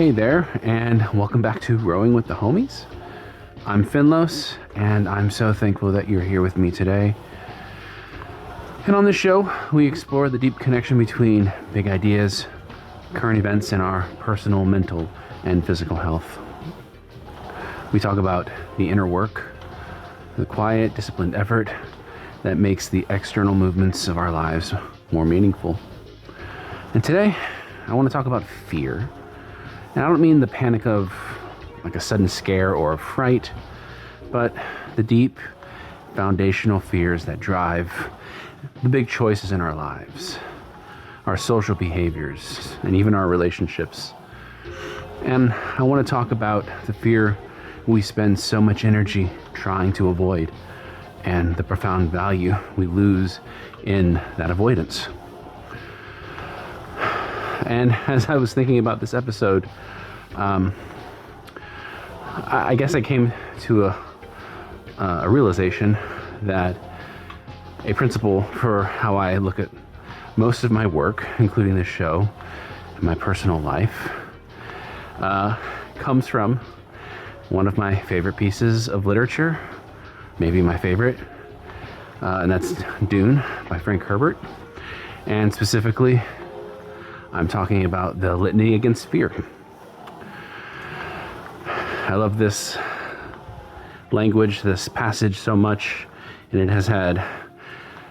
Hey there, and welcome back to Rowing with the Homies. I'm Finlos, and I'm so thankful that you're here with me today. And on this show, we explore the deep connection between big ideas, current events, and our personal, mental, and physical health. We talk about the inner work, the quiet, disciplined effort that makes the external movements of our lives more meaningful. And today, I want to talk about fear. And I don't mean the panic of like a sudden scare or a fright, but the deep foundational fears that drive the big choices in our lives, our social behaviors, and even our relationships. And I want to talk about the fear we spend so much energy trying to avoid and the profound value we lose in that avoidance. And as I was thinking about this episode, I guess I came to a realization that a principle for how I look at most of my work, including this show and my personal life, comes from one of my favorite pieces of literature, maybe my favorite, and that's Dune by Herbert. And specifically, I'm talking about the Litany Against Fear. I love this language, this passage so much, and it has had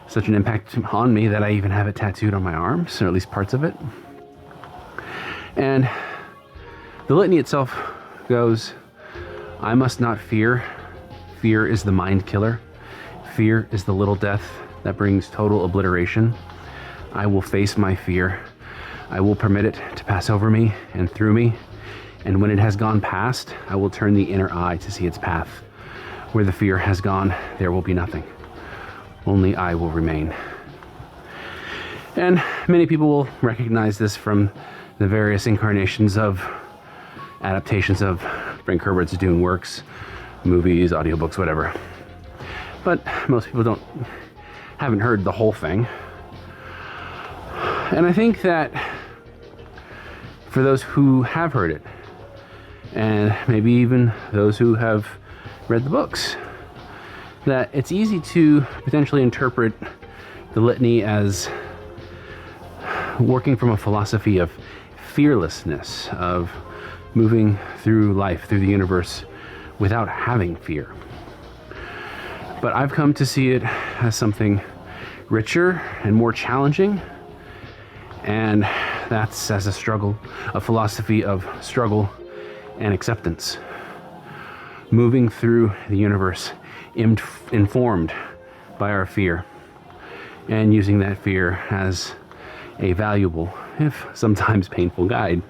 such an impact on me that I even have it tattooed on my arms, or at least parts of it. And the litany itself goes, I must not fear. Fear is the mind killer. Fear is the little death that brings total obliteration. I will face my fear. I will permit it to pass over me and through me, and when it has gone past, I will turn the inner eye to see its path. Where the fear has gone, there will be nothing. Only I will remain. And many people will recognize this from the various incarnations of adaptations of Frank Herbert's Dune works, movies, audiobooks, whatever. But most people haven't heard the whole thing. And I think that for those who have heard it, and maybe even those who have read the books, that it's easy to potentially interpret the litany as working from a philosophy of fearlessness, of moving through life, through the universe, without having fear. But I've come to see it as something richer and more challenging, and that's as a philosophy of struggle and acceptance. Moving through the universe informed by our fear, and using that fear as a valuable, if sometimes painful, guide.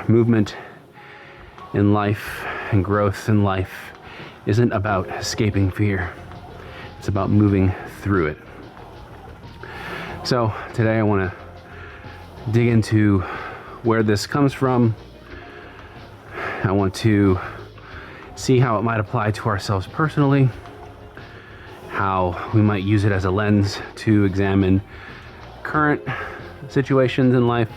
Movement in life and growth in life isn't about escaping fear. It's about moving through it. So today I want to dig into where this comes from. I want to see how it might apply to ourselves personally, how we might use it as a lens to examine current situations in life,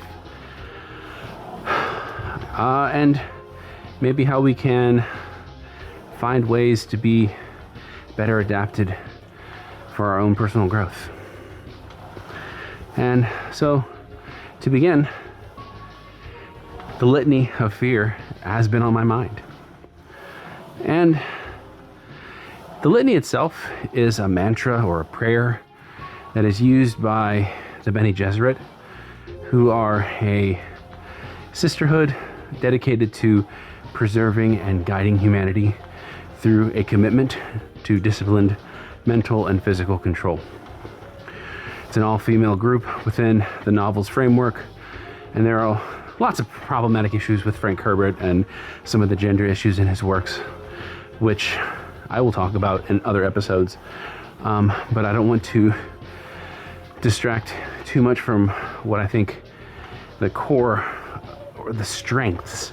and maybe how we can find ways to be better adapted for our own personal growth. And so, to begin, the litany of fear has been on my mind. And the litany itself is a mantra or a prayer that is used by the Bene Gesserit, who are a sisterhood dedicated to preserving and guiding humanity through a commitment to disciplined mental and physical control. It's an all-female group within the novel's framework, and there are lots of problematic issues with Frank Herbert and some of the gender issues in his works, which I will talk about in other episodes, but I don't want to distract too much from what I think the core or the strengths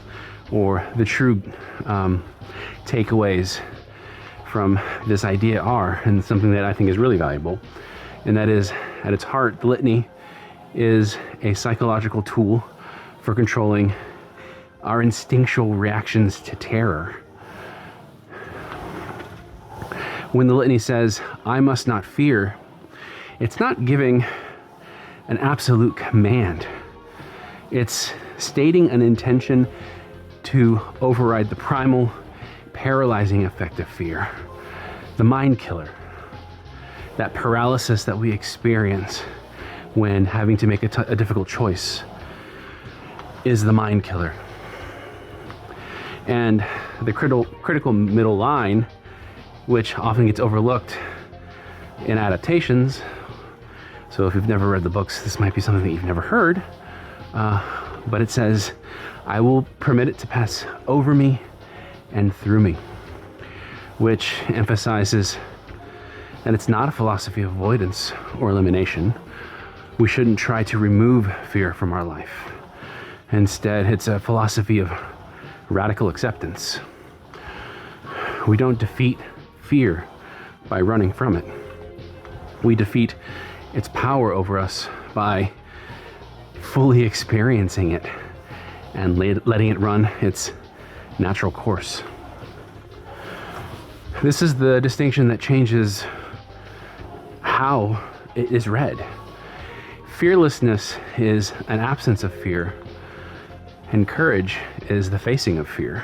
or the true takeaways from this idea are, and something that I think is really valuable, and that is, at its heart, the litany is a psychological tool for controlling our instinctual reactions to terror. When the litany says, "I must not fear," it's not giving an absolute command. It's stating an intention to override the primal, paralyzing effect of fear, the mind killer, that paralysis that we experience when having to make a difficult choice is the mind killer. And the critical middle line, which often gets overlooked in adaptations, so if you've never read the books, this might be something that you've never heard, but it says, "I will permit it to pass over me and through me," which emphasizes that it's not a philosophy of avoidance or elimination. We shouldn't try to remove fear from our life. Instead, it's a philosophy of radical acceptance. We don't defeat fear by running from it. We defeat its power over us by fully experiencing it and letting it run its natural course. This is the distinction that changes how it is read. Fearlessness is an absence of fear, and courage is the facing of fear.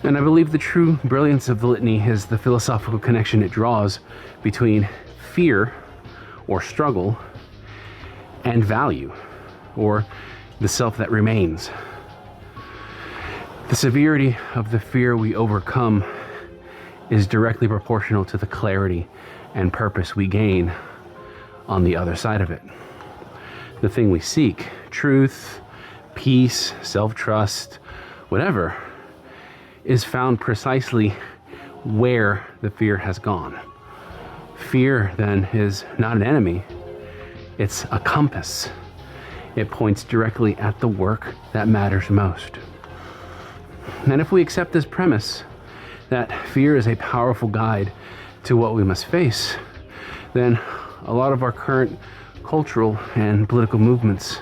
And I believe the true brilliance of the litany is the philosophical connection it draws between fear or struggle and value, or the self that remains. The severity of the fear we overcome is directly proportional to the clarity and purpose we gain on the other side of it. The thing we seek, truth, peace, self-trust, whatever, is found precisely where the fear has gone. Fear, then, is not an enemy. It's a compass. It points directly at the work that matters most. And if we accept this premise, that fear is a powerful guide to what we must face, then a lot of our current cultural and political movements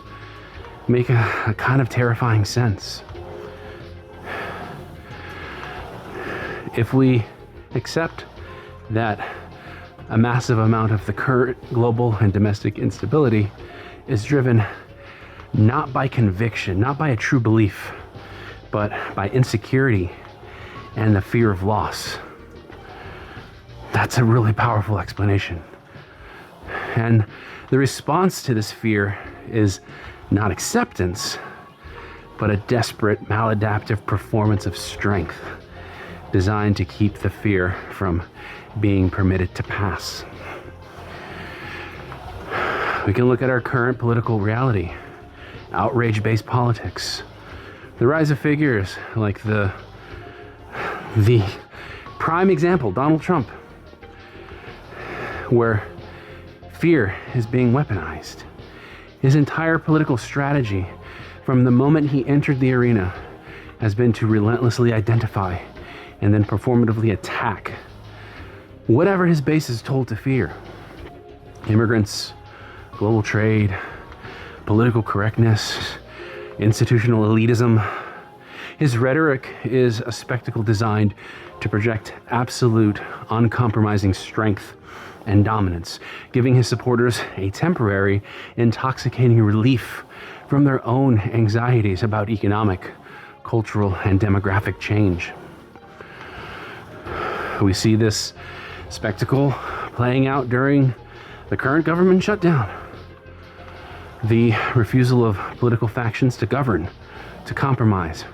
make a kind of terrifying sense. If we accept that a massive amount of the current global and domestic instability is driven not by conviction, not by a true belief, but by insecurity and the fear of loss, that's a really powerful explanation. And the response to this fear is not acceptance, but a desperate, maladaptive performance of strength designed to keep the fear from being permitted to pass. We can look at our current political reality, outrage-based politics, the rise of figures like the prime example, Donald Trump, where fear is being weaponized. His entire political strategy from the moment he entered the arena has been to relentlessly identify and then performatively attack whatever his base is told to fear. Immigrants, global trade, political correctness, institutional elitism. His rhetoric is a spectacle designed to project absolute, uncompromising strength and dominance, giving his supporters a temporary, intoxicating relief from their own anxieties about economic, cultural, and demographic change. We see this spectacle playing out during the current government shutdown. The refusal of political factions to govern, to compromise,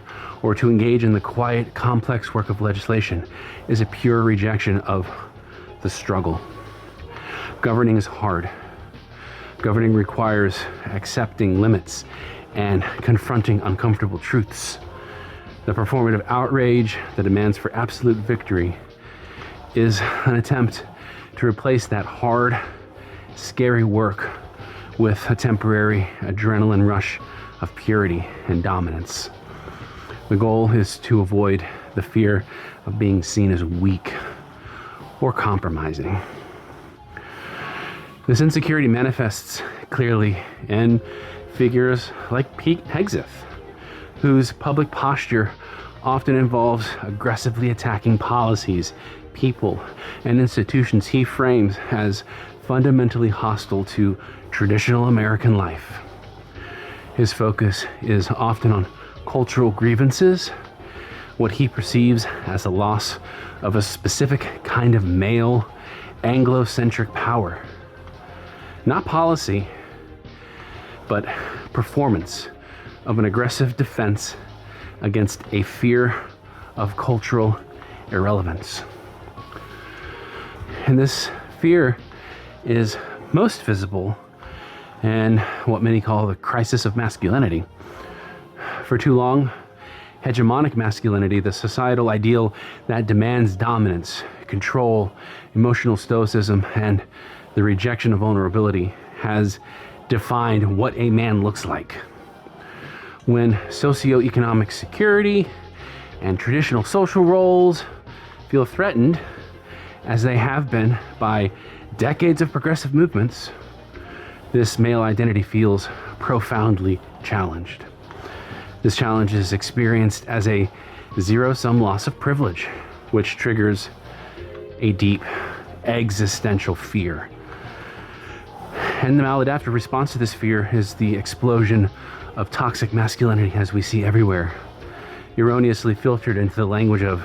or to engage in the quiet, complex work of legislation is a pure rejection of the struggle. Governing is hard. Governing requires accepting limits and confronting uncomfortable truths. The performative outrage that demands for absolute victory is an attempt to replace that hard, scary work with a temporary adrenaline rush of purity and dominance. The goal is to avoid the fear of being seen as weak or compromising. This insecurity manifests clearly in Figures like Pete Hegseth, whose public posture often involves aggressively attacking policies, people, and institutions he frames as fundamentally hostile to traditional American life. His focus is often on cultural grievances, what he perceives as a loss of a specific kind of male, Anglo-centric power. Not policy, but performance of an aggressive defense against a fear of cultural irrelevance. And this fear is most visible in what many call the crisis of masculinity. For too long, hegemonic masculinity, the societal ideal that demands dominance, control, emotional stoicism, and the rejection of vulnerability, has defined what a man looks like. When socioeconomic security and traditional social roles feel threatened, as they have been by decades of progressive movements, this male identity feels profoundly challenged. This challenge is experienced as a zero-sum loss of privilege, which triggers a deep existential fear. And the maladaptive response to this fear is the explosion of toxic masculinity, as we see everywhere, erroneously filtered into the language of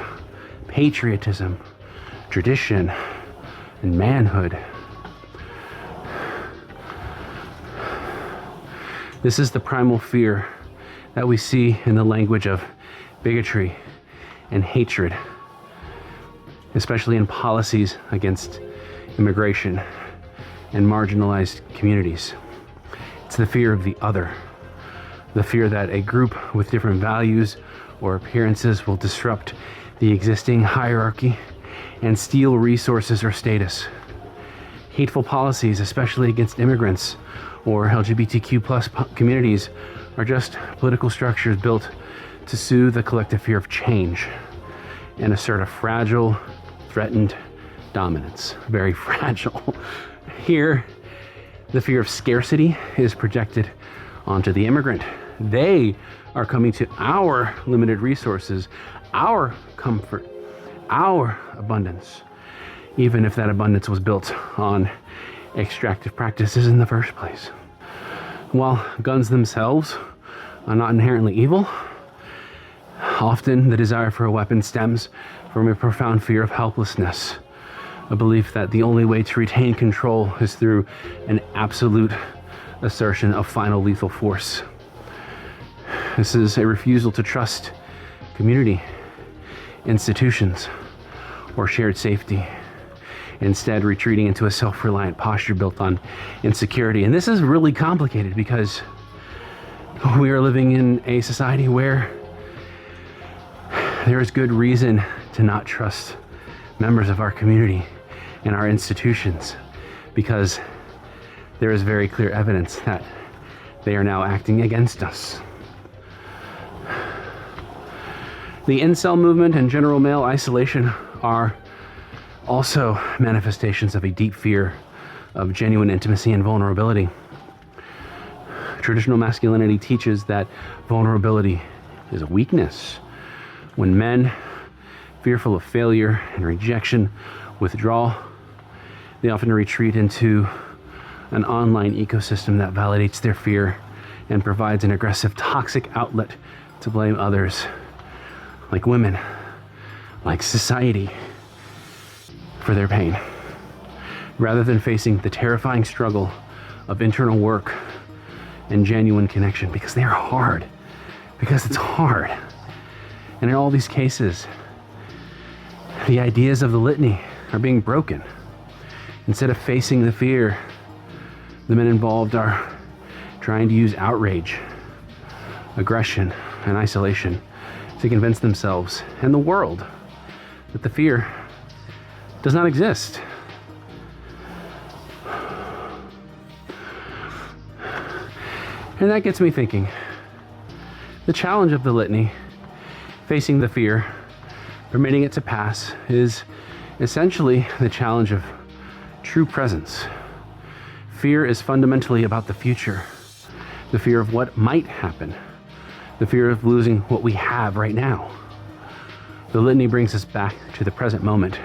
patriotism, tradition, and manhood. This is the primal fear that we see in the language of bigotry and hatred, especially in policies against immigration and marginalized communities. It's the fear of the other, the fear that a group with different values or appearances will disrupt the existing hierarchy and steal resources or status. Hateful policies, especially against immigrants or LGBTQ plus communities, are just political structures built to soothe the collective fear of change and assert a fragile, threatened dominance. Very fragile. Here, the fear of scarcity is projected onto the immigrant. They are coming to our limited resources, our comfort, our abundance, even if that abundance was built on extractive practices in the first place. While guns themselves are not inherently evil, often the desire for a weapon stems from a profound fear of helplessness, a belief that the only way to retain control is through an absolute assertion of final lethal force. This is a refusal to trust community, institutions, or shared safety, instead retreating into a self-reliant posture built on insecurity. And this is really complicated because we are living in a society where there is good reason to not trust members of our community and our institutions, because there is very clear evidence that they are now acting against us. The incel movement and general male isolation are also manifestations of a deep fear of genuine intimacy and vulnerability. Traditional masculinity teaches that vulnerability is a weakness. When men, fearful of failure and rejection, withdraw, they often retreat into an online ecosystem that validates their fear and provides an aggressive, toxic outlet to blame others, like women, like society, for their pain, rather than facing the terrifying struggle of internal work and genuine connection, because they are hard, because it's hard. And in all these cases, the ideas of the litany are being broken. Instead of facing the fear, the men involved are trying to use outrage, aggression, and isolation to convince themselves and the world that the fear does not exist. And that gets me thinking. The challenge of the litany, facing the fear, permitting it to pass, is essentially the challenge of true presence. Fear is fundamentally about the future, the fear of what might happen, the fear of losing what we have right now. The litany brings us back to the present moment,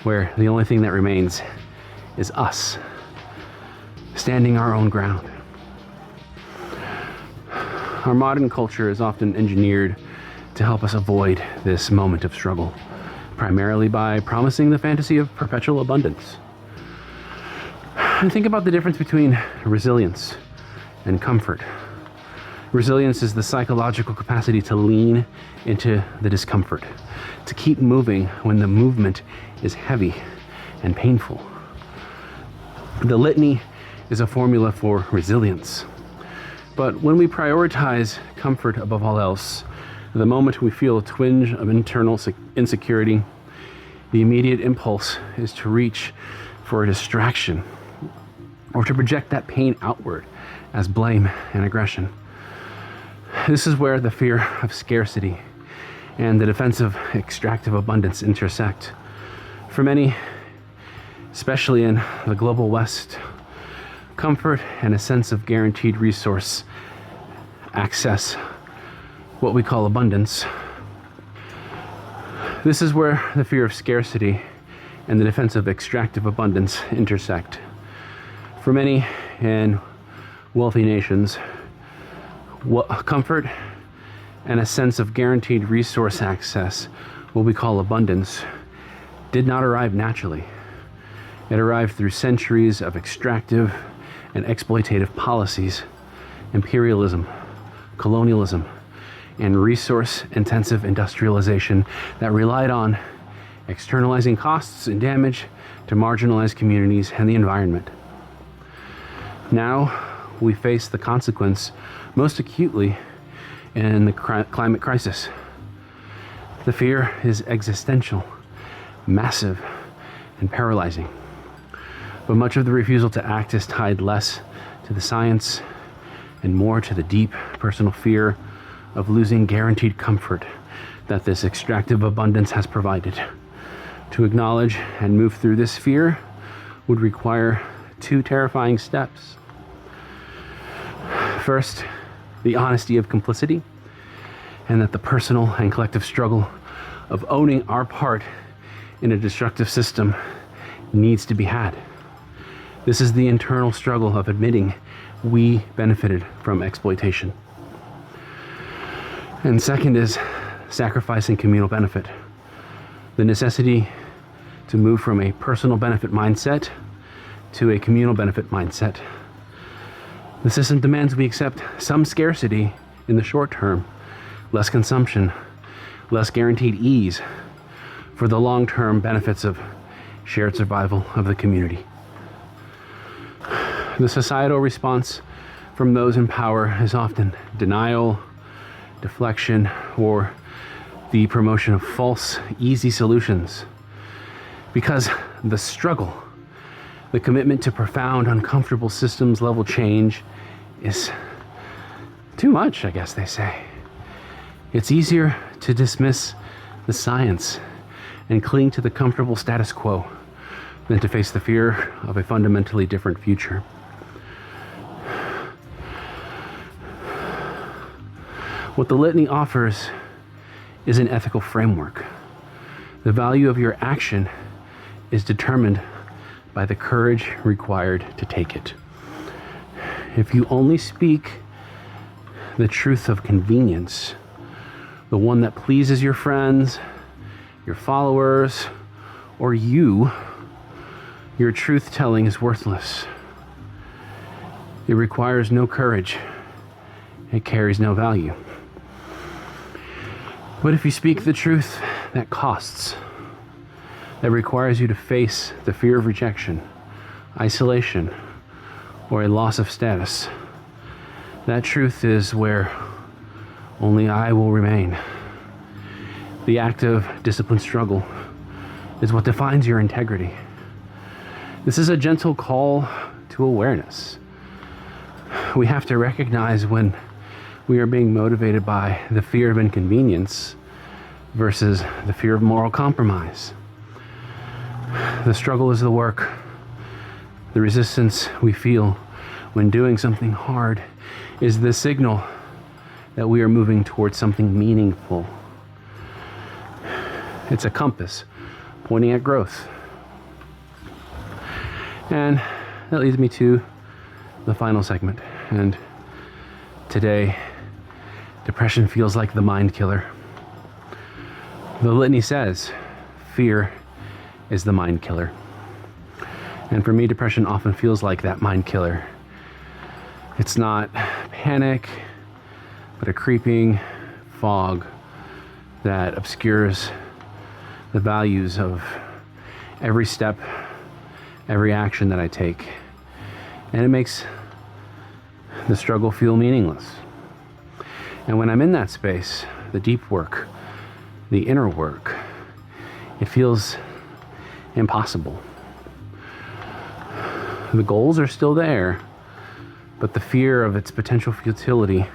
where the only thing that remains is us, standing our own ground. Our modern culture is often engineered to help us avoid this moment of struggle, primarily by promising the fantasy of perpetual abundance. And think about the difference between resilience and comfort. Resilience is the psychological capacity to lean into the discomfort, to keep moving when the movement is heavy and painful. The litany is a formula for resilience. But when we prioritize comfort above all else, the moment we feel a twinge of internal insecurity, the immediate impulse is to reach for a distraction or to project that pain outward as blame and aggression. This is where the fear of scarcity and the defense of extractive abundance intersect. For many, especially in the global West, comfort and a sense of guaranteed resource access, what we call abundance. This is where the fear of scarcity and the defense of extractive abundance intersect. For many in wealthy nations, comfort and a sense of guaranteed resource access, what we call abundance, did not arrive naturally. It arrived through centuries of extractive and exploitative policies, imperialism, colonialism, and resource-intensive industrialization that relied on externalizing costs and damage to marginalized communities and the environment. Now, we face the consequence most acutely in the climate crisis. The fear is existential, massive, and paralyzing. But much of the refusal to act is tied less to the science and more to the deep personal fear of losing guaranteed comfort that this extractive abundance has provided. To acknowledge and move through this fear would require two terrifying steps. First, the honesty of complicity, and that the personal and collective struggle of owning our part in a destructive system needs to be had. This is the internal struggle of admitting we benefited from exploitation. And second is sacrificing communal benefit. The necessity to move from a personal benefit mindset to a communal benefit mindset. The system demands we accept some scarcity in the short term, less consumption, less guaranteed ease for the long-term benefits of shared survival of the community. The societal response from those in power is often denial, deflection, or the promotion of false, easy solutions. Because the struggle, the commitment to profound, uncomfortable systems level change is too much, I guess they say. It's easier to dismiss the science and cling to the comfortable status quo than to face the fear of a fundamentally different future. What the litany offers is an ethical framework. The value of your action is determined by the courage required to take it. If you only speak the truth of convenience, the one that pleases your friends, your followers, or you, your truth-telling is worthless. It requires no courage. It carries no value. But if you speak the truth that costs, that requires you to face the fear of rejection, isolation, or a loss of status, that truth is where only I will remain. The act of disciplined struggle is what defines your integrity. This is a gentle call to awareness. We have to recognize when we are being motivated by the fear of inconvenience versus the fear of moral compromise. The struggle is the work, the resistance we feel when doing something hard is the signal that we are moving towards something meaningful. It's a compass pointing at growth. And that leads me to the final segment. And today, depression feels like the mind killer. The litany says, fear is the mind killer. And for me, depression often feels like that mind killer. It's not panic, but a creeping fog that obscures the values of every step, every action that I take. And it makes the struggle feel meaningless. And when I'm in that space, the deep work, the inner work, it feels impossible. The goals are still there, but the fear of its potential futility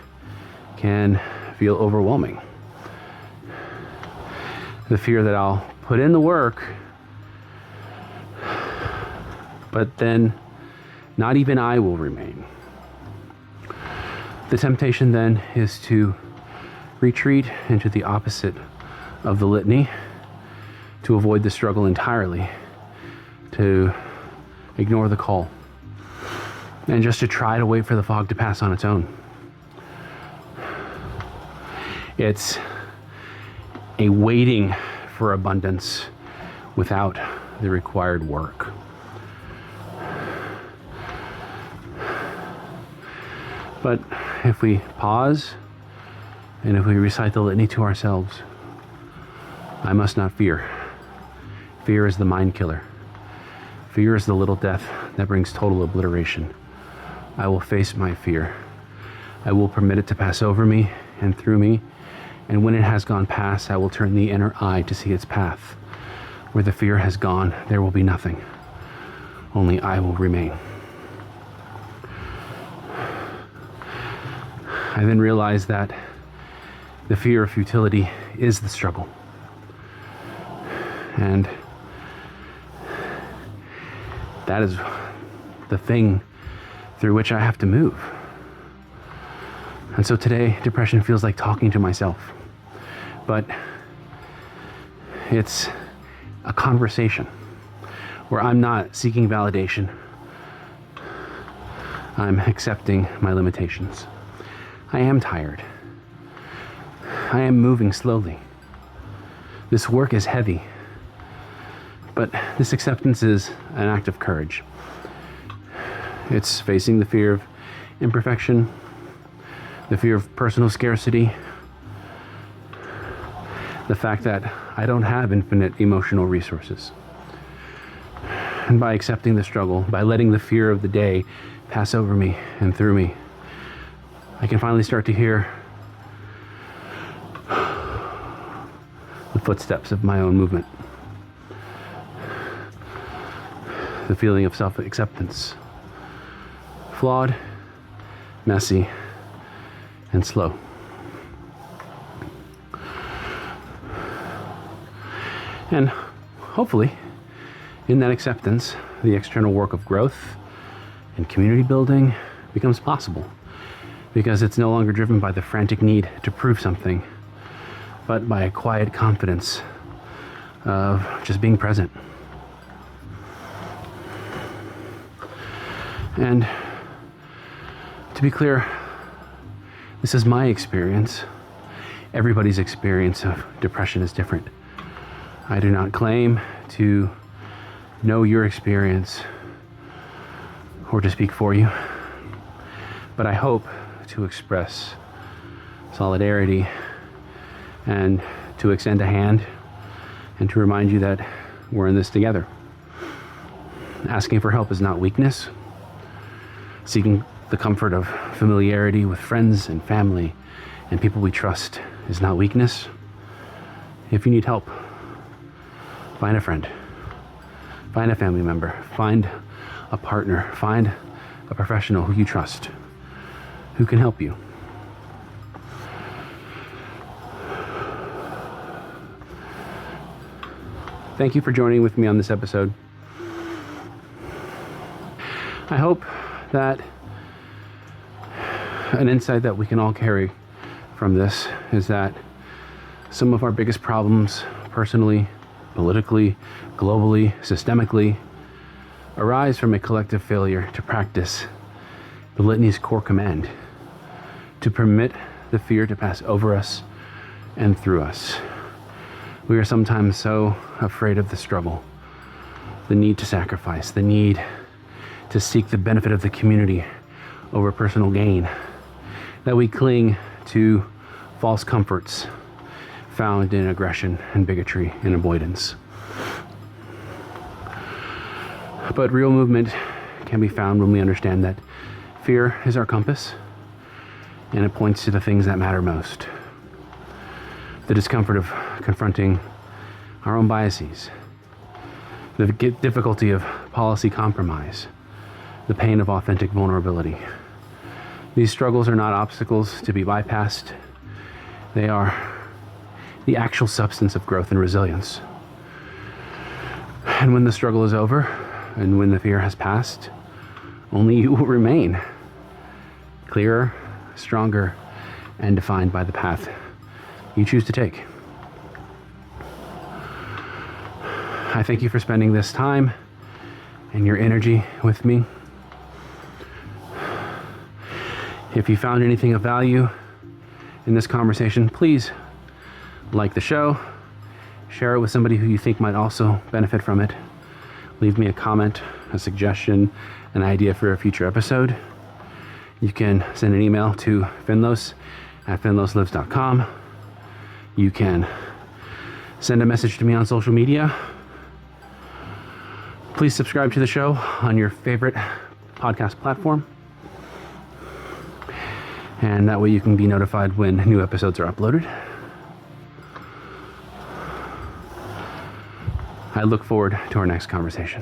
can feel overwhelming. The fear that I'll put in the work, but then not even I will remain. The temptation then is to retreat into the opposite of the litany, to avoid the struggle entirely, to ignore the call, and just to try to wait for the fog to pass on its own. It's a waiting for abundance without the required work. But if we pause and if we recite the litany to ourselves, I must not fear. Fear is the mind killer. Fear is the little death that brings total obliteration. I will face my fear. I will permit it to pass over me and through me, and when it has gone past, I will turn the inner eye to see its path. Where the fear has gone, there will be nothing. Only I will remain. I then realized that the fear of futility is the struggle. And that is the thing through which I have to move. And so today, depression feels like talking to myself. But it's a conversation where I'm not seeking validation. I'm accepting my limitations. I am tired. I am moving slowly. This work is heavy. But this acceptance is an act of courage. It's facing the fear of imperfection, the fear of personal scarcity, the fact that I don't have infinite emotional resources. And by accepting the struggle, by letting the fear of the day pass over me and through me, I can finally start to hear the footsteps of my own movement. The feeling of self-acceptance. Flawed, messy, and slow. And hopefully, in that acceptance, the external work of growth and community building becomes possible, because it's no longer driven by the frantic need to prove something, but by a quiet confidence of just being present. And to be clear, this is my experience. Everybody's experience of depression is different. I do not claim to know your experience or to speak for you, but I hope to express solidarity and to extend a hand and to remind you that we're in this together. Asking for help is not weakness. Seeking the comfort of familiarity with friends and family and people we trust is not weakness. If you need help, find a friend, find a family member, find a partner, find a professional who you trust, who can help you. Thank you for joining with me on this episode. I hope that An insight that we can all carry from this is that some of our biggest problems, personally, politically, globally, systemically, arise from a collective failure to practice the litany's core command, to permit the fear to pass over us and through us. We are sometimes so afraid of the struggle, the need to sacrifice, the need to seek the benefit of the community over personal gain, that we cling to false comforts found in aggression and bigotry and avoidance. But real movement can be found when we understand that fear is our compass, and it points to the things that matter most. The discomfort of confronting our own biases, the difficulty of policy compromise, the pain of authentic vulnerability. These struggles are not obstacles to be bypassed. They are the actual substance of growth and resilience. And when the struggle is over, and when the fear has passed, only you will remain, clearer, stronger, and defined by the path you choose to take. I thank you for spending this time and your energy with me. If you found anything of value in this conversation, please like the show, share it with somebody who you think might also benefit from it. Leave me a comment, a suggestion, an idea for a future episode. You can send an email to finlos@finloslives.com. You can send a message to me on social media. Please subscribe to the show on your favorite podcast platform. And that way you can be notified when new episodes are uploaded. I look forward to our next conversation.